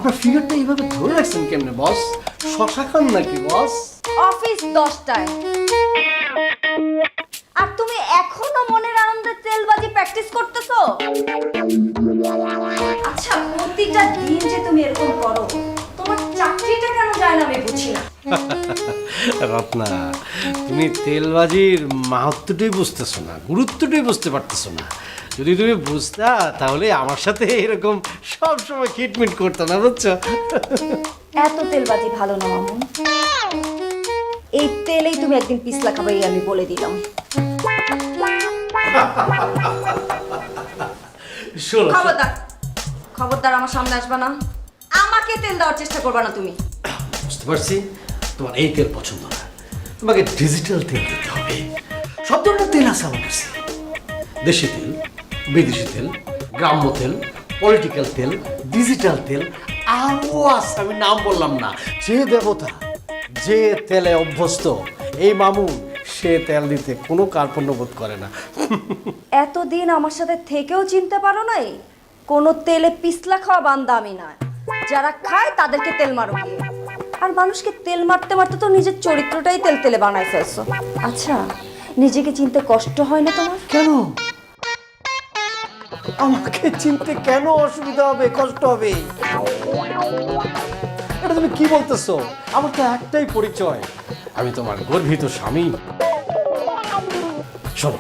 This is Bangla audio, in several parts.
আপনার ফিগারটা এইভাবে ধরে রাখছেন কেমনে বস? শশা খান নাকি বস? অফিস 10টায়, আর তুমি এখনো মনের আনন্দে তেলবাজি প্র্যাকটিস করতেছো? আচ্ছা, প্রতিটা দিন যে তুমি এরকম করো, তোমার চাকরিটা কেন যায় না আমি বুঝি না। রত্না, তুমি তেলবাজির মাহাত্ম্যটাই বুঝতেছো না, গুরুত্বটাই বুঝতে পারতেছো না। যদি তুমি বুঝতা তাহলে আমার সাথে এরকম সব সময় খিটমিট করতো না, বুঝছো? এত তেলবাজি ভালো না মামুন, এই তেলেই তুমি একদিন পিছলা খাবাই, আমি বলে দিলাম। শোনো, খবরদার, খবরদার আমার সামনে আসবা না, আমাকে তেল দেওয়ার চেষ্টা করবা না তুমি। বুঝতে পারছি তোমার এই তেল পছন্দ না, তোমাকে ডিজিটাল তেল দিতে হবে। সব ধরনের তেল আছে আমার কাছে, দেশি তেল, বিদেশি তেল, গ্রাম্য তেল, পলিটিক্যাল তেল, ডিজিটাল তেল, আরও আছে আমি নাম বললাম না। যে দেবতা যে তেলে অভ্যস্ত, এই মামুন সে তেল দিতে কোনো কার্পণ্যবোধ করে না। এতদিন আমার সাথে থেকেও চিনতে পারো নাই, কোনো তেলে পিছলা খাওয়া বান্দা আমি না। যারা খায় তাদেরকে তেল মারো গিয়ে। আর মানুষকে তেল মারতে মারতে তো নিজের চরিত্রটাই তেল তেলে বানায় ফেলছো। আচ্ছা, নিজেকে চিনতে কষ্ট হয় না তোমার? কেন আমাকে চিনতে কেন অসুবিধা হবে, কষ্ট হবে? এটা তুমি কি বলতেছো? আমার তো একটাই পরিচয়, আমি তোমার গর্বিত স্বামী। শোনো,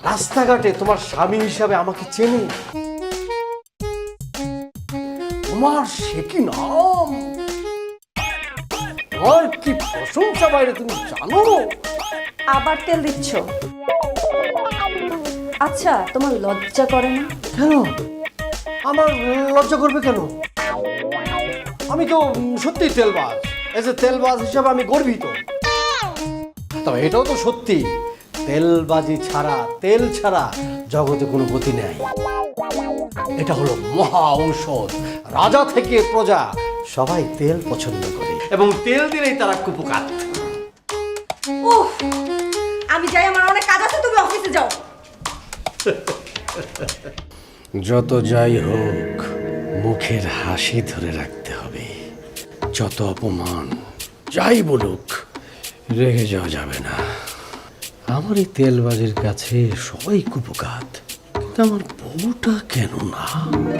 রাস্তাঘাটে তোমার স্বামী হিসাবে আমাকে চেনে, তোমার সে কি নাম, তোমার কি প্রশংসা বাইরে, তুমি জানো? আবার তেল দিচ্ছ? আচ্ছা, তোমার লজ্জা করে না? কেন আমার লজ্জা করবে কেন? আমি তো সত্যি তেলবাজ, এজ এ তেলবাজ হিসাবে আমি গর্বিত। তবে এটাও তো সত্যি, তেলবাজি ছাড়া, তেল ছাড়া জগতে কোনো গতি নেই। এটা হলো মহা ঔষধ, রাজা থেকে প্রজা সবাই তেল পছন্দ করে, এবং তেল দিলেই তারা কুপকাত। উফ, আমি যাই, আমার অনেক কাজ আছে, তুমি অফিসে যাও। যত যাই হোক, মুখের হাসি ধরে রাখতে হবে। যত অপমান যাই বলুক, রেগে যাওয়া যাবে না। আমার এই তেলবাজির কাছে সবাই কুপকাত, কিন্তু আমার বউটা কেন না?